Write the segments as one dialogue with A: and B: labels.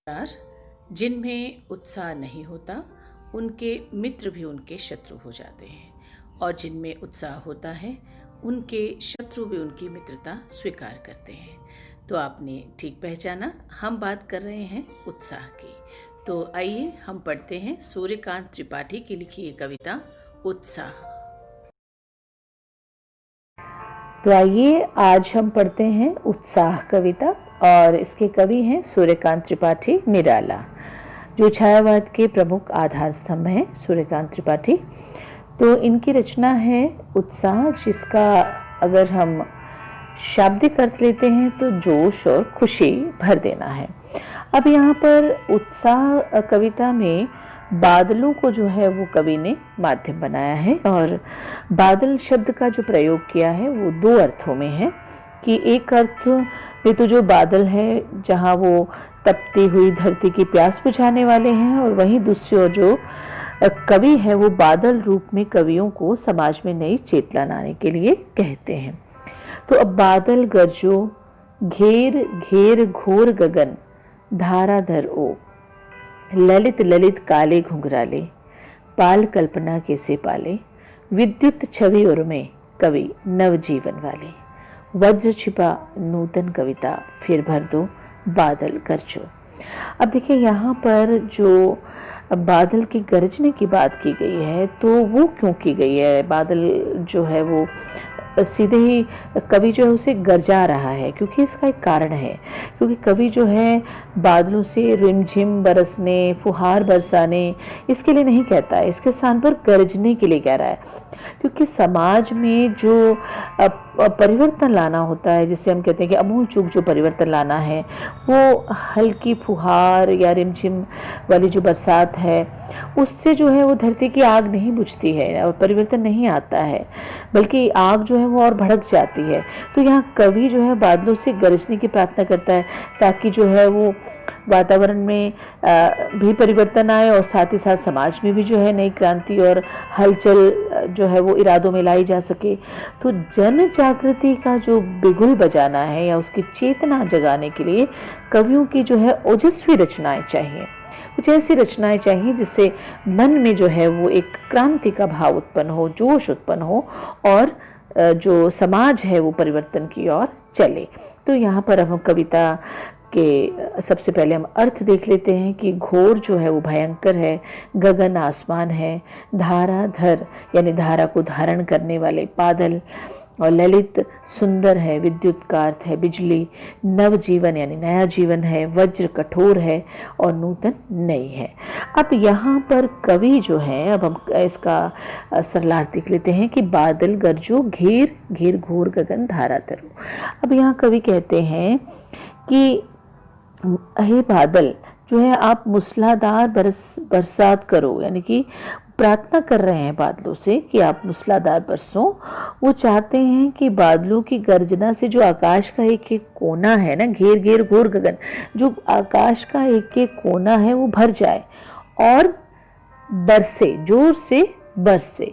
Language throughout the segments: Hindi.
A: परिवार जिनमें उत्साह नहीं होता, उनके मित्र भी उनके शत्रु हो जाते हैं, और जिनमें उत्साह होता है, उनके शत्रु भी उनकी मित्रता स्वीकार करते हैं। तो आपने ठीक पहचाना, हम बात कर रहे हैं उत्साह की। तो आइए हम पढ़ते हैं सूर्यकांत त्रिपाठी की लिखी ये कविता उत्साह।
B: तो आइए आज हम पढ़ते हैं उत्साह कविता, और इसके कवि हैं सूर्यकांत त्रिपाठी निराला, जो छायावाद के प्रमुख आधार स्तंभ हैं सूर्यकांत त्रिपाठी। तो इनकी रचना है उत्साह, जिसका अगर हम शाब्दिक अर्थ लेते हैं तो जोश और खुशी भर देना है। अब यहाँ पर उत्साह कविता में बादलों को जो है वो कवि ने माध्यम बनाया है, और बादल शब्द का जो प्रयोग किया है वो दो अर्थों में है। कि एक अर्थ में तो जो बादल है जहाँ वो तपती हुई धरती की प्यास बुझाने वाले हैं, और वहीं दूसरी ओर जो कवि है वो बादल रूप में कवियों को समाज में नई चेतना लाने के लिए कहते हैं। तो अब बादल गरजो घेर घेर घोर गगन धाराधर ओ, ललित ललित काले घुंघराले पाल कल्पना कैसे पाले, विद्युत छवि उर्मे कवि नवजीवन वाले, वज्र छिपा नूतन कविता फिर भर दो बादल गरजो। अब देखिए यहाँ पर जो बादल की गरजने की बात की गई है, तो वो क्यों की गई है? बादल जो है वो सीधे ही कवि जो है उसे गरजा रहा है, क्योंकि इसका एक कारण है। क्योंकि कवि जो है बादलों से रिमझिम बरसने, फुहार बरसाने इसके लिए नहीं कहता है, इसके स्थान पर गरजने के लिए कह रहा है। क्योंकि समाज में जो परिवर्तन लाना होता है, जिसे हम कहते हैं कि अमूल चूक जो परिवर्तन लाना है, वो हल्की फुहार या रिमझिम वाली जो बरसात है उससे जो है वो धरती की आग नहीं बुझती है और परिवर्तन नहीं आता है, बल्कि आग जो है वो और भड़क जाती है। तो यहाँ कवि जो है बादलों से गरजने की प्रार्थना करता है, ताकि जो है वो वातावरण में भी परिवर्तन आए, और साथ ही साथ समाज में भी जो है नई क्रांति और हलचल जो है वो इरादों में लाई जा सके। तो जन जागृति का जो बिगुल बजाना है या उसकी चेतना जगाने के लिए कवियों की जो है ओजस्वी रचनाएं चाहिए, कुछ ऐसी रचनाएं चाहिए जिससे मन में जो है वो एक क्रांति का भाव उत्पन्न हो, जोश उत्पन्न हो, और जो समाज है वो परिवर्तन की ओर चले। तो यहाँ पर हम कविता के सबसे पहले हम अर्थ देख लेते हैं कि घोर जो है वो भयंकर है, गगन आसमान है, धाराधर यानी धारा को धारण करने वाले बादल, और ललित सुंदर है, विद्युत का अर्थ है बिजली, नवजीवन यानी नया जीवन है, वज्र कठोर है, और नूतन नई है। अब यहाँ पर कवि जो है, अब हम इसका सरलार्थ देख लेते हैं कि बादल गरजो घेर घेर घोर गगन धाराधर। अब यहाँ कवि कहते हैं कि हे बादल जो है आप मूसलाधार बरसात करो, यानी कि प्रार्थना कर रहे हैं बादलों से कि आप मूसलाधार बरसो। वो चाहते हैं कि बादलों की गर्जना से जो आकाश का एक एक कोना है ना, घेर घेर घोर गगन, जो आकाश का एक एक कोना है वो भर जाए और बरसे, जोर से बरसे।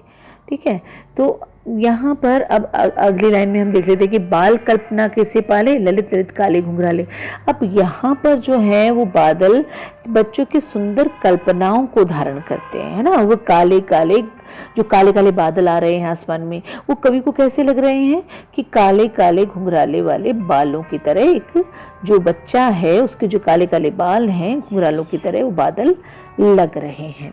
B: ठीक है, तो यहाँ पर अब अगली लाइन में हम देख लेते हैं कि बाल कल्पना कैसे पाले, ललित ललित काले घुंघराले। अब यहाँ पर जो है वो बादल बच्चों की सुंदर कल्पनाओं को धारण करते हैं, है ना। वो काले काले जो काले काले बादल आ रहे हैं आसमान में, वो कवि को कैसे लग रहे हैं कि काले काले घुंघराले वाले बालों की तरह, एक जो बच्चा है उसके जो काले काले बाल हैं घुंघरालों की तरह वो बादल लग रहे हैं।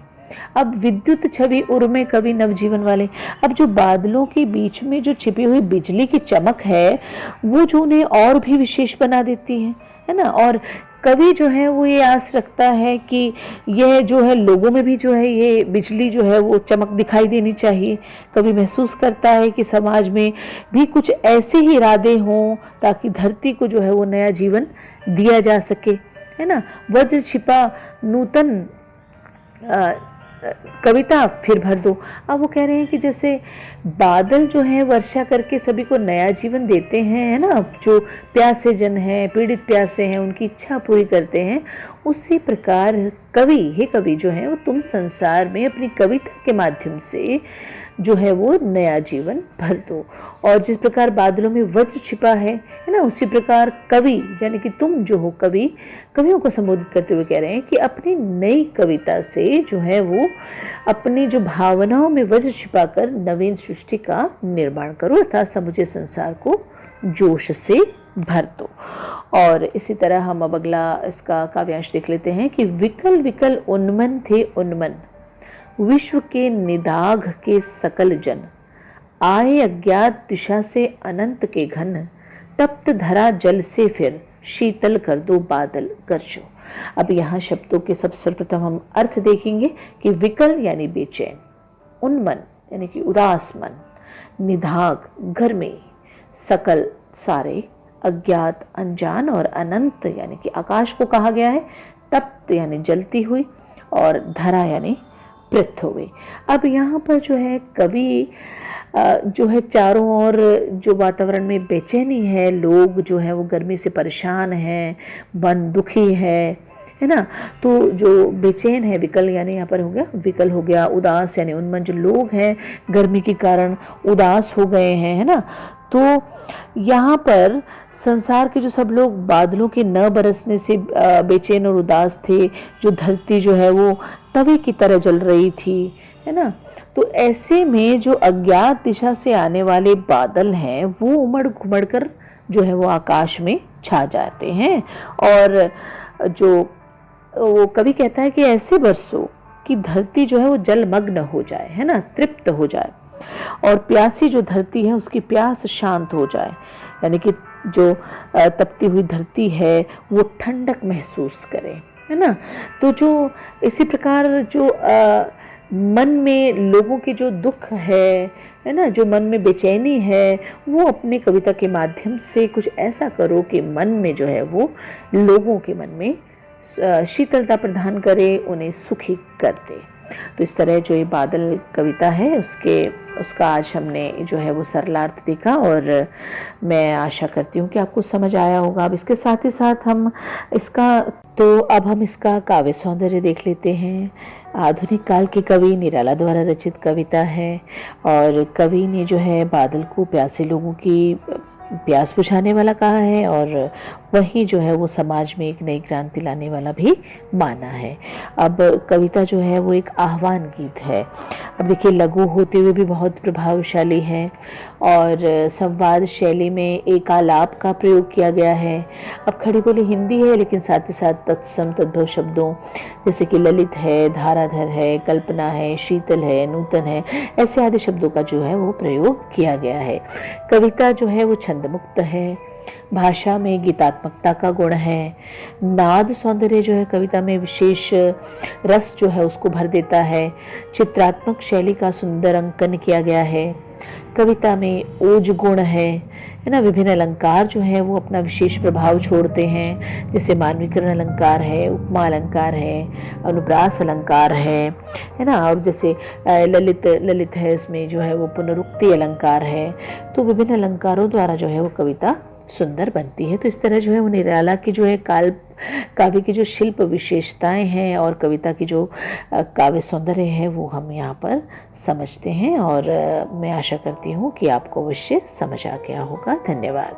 B: अब विद्युत छवि उर्मे कवि नवजीवन वाले। अब जो बादलों के बीच में जो छिपी हुई बिजली की चमक है वो जो उन्हें और भी विशेष बना देती है ना। और कवि जो है वो ये आस रखता है कि यह जो है लोगों में भी जो है ये बिजली जो है वो चमक दिखाई देनी चाहिए। कवि महसूस करता है कि समाज में भी कुछ ऐसे ही इरादे हों ताकि धरती को जो है वो नया जीवन दिया जा सके, है ना। वज्र छिपा नूतन कविता फिर भर दो। अब वो कह रहे हैं कि जैसे बादल जो है वर्षा करके सभी को नया जीवन देते हैं, है ना, जो प्यासे जन हैं, पीड़ित प्यासे हैं, उनकी इच्छा पूरी करते हैं, उसी प्रकार कवि जो है वो तुम संसार में अपनी कविता के माध्यम से जो है वो नया जीवन भर दो। और जिस प्रकार बादलों में वज्र छिपा है ना, उसी प्रकार कवि यानी कि तुम जो हो कवि, कवियों को संबोधित करते हुए कह रहे हैं कि अपनी नई कविता से जो है वो अपनी जो भावनाओं में वज्र छिपाकर नवीन सृष्टि का निर्माण करो, अर्थात समूचे संसार को जोश से भर दो। और इसी तरह हम अब अगला इसका काव्यांश देख लेते हैं कि विकल विकल उन्मन थे उन्मन, विश्व के निदाघ के सकल जन, आए अज्ञात दिशा से अनंत के घन, तप्त धरा जल से फिर शीतल कर दो बादल गरजो। अब यहाँ शब्दों के सब सर्वप्रथम हम अर्थ देखेंगे कि विकल यानी बेचैन, उन्मन यानी कि उदास मन, निधाग घर में, सकल सारे, अज्ञात अनजान, और अनंत यानी कि आकाश को कहा गया है, तप्त यानी जलती हुई, और धरा यानी पृथ्वी। अब यहाँ पर जो है कवि जो है चारों ओर जो वातावरण में बेचैनी है, लोग जो है वो गर्मी से परेशान हैं, मन दुखी है ना, तो जो बेचैन है, विकल यानी यहाँ पर हो गया विकल हो गया, उदास यानी उन्मन, जो लोग हैं गर्मी के कारण उदास हो गए हैं, है ना। तो यहाँ पर संसार के जो सब लोग बादलों के न बरसने से बेचैन और उदास थे, जो धरती जो है वो तवे की तरह जल रही थी, है ना, तो ऐसे में जो अज्ञात दिशा से आने वाले बादल हैं वो उमड़ घुमड़ कर जो है वो आकाश में छा जाते हैं। और जो वो कवि कहता है कि ऐसे बरसो कि धरती जो है वो जलमग्न हो जाए, है ना, तृप्त हो जाए, और प्यासी जो धरती है उसकी प्यास शांत हो जाए, यानी कि जो तपती हुई धरती है वो ठंडक महसूस करे, है ना। तो जो इसी प्रकार जो मन में लोगों के जो दुख है ना, जो मन में बेचैनी है, वो अपनी कविता के माध्यम से कुछ ऐसा करो कि मन में जो है वो लोगों के मन में शीतलता प्रदान करे, उन्हें सुखी कर दे। तो इस तरह जो ये बादल कविता है उसका आज हमने जो है वो सरलार्थ देखा, और मैं आशा करती हूँ कि आपको समझ आया होगा। अब इसके साथ ही साथ हम इसका काव्य सौंदर्य देख लेते हैं। आधुनिक काल के कवि निराला द्वारा रचित कविता है, और कवि ने जो है बादल को प्यासे लोगों की प्यास बुझाने वाला कहा है, और वही जो है वो समाज में एक नई क्रांति लाने वाला भी माना है। अब कविता जो है वो एक आह्वान गीत है। अब देखिए लघु होते हुए भी बहुत प्रभावशाली है, और संवाद शैली में एकालाप का प्रयोग किया गया है। अब खड़ी बोली हिंदी है, लेकिन साथ ही साथ तत्सम तद्भव शब्दों जैसे कि ललित है, धाराधर है, कल्पना है, शीतल है, नूतन है, ऐसे आदि शब्दों का जो है वो प्रयोग किया गया है। कविता जो है वो छंदमुक्त है, भाषा में गीतात्मकता का गुण है, नाद सौंदर्य जो है कविता में विशेष रस जो है उसको भर देता है, चित्रात्मक शैली का सुंदर अंकन किया गया है, कविता में ओज गुण है ना, विभिन्न अलंकार जो है वो अपना विशेष प्रभाव छोड़ते हैं, जैसे मानवीकरण अलंकार है, उपमा अलंकार है, अनुप्रास अलंकार है ना, और जैसे ललित है, इसमें जो है वो पुनरुक्ति अलंकार है। तो विभिन्न अलंकारों द्वारा जो है वो कविता सुंदर बनती है। तो इस तरह जो है वो निराला की जो है काव्य की जो शिल्प विशेषताएं हैं और कविता की जो काव्य सौंदर्य है वो हम यहाँ पर समझते हैं, और मैं आशा करती हूँ कि आपको अवश्य समझ आ गया होगा। धन्यवाद।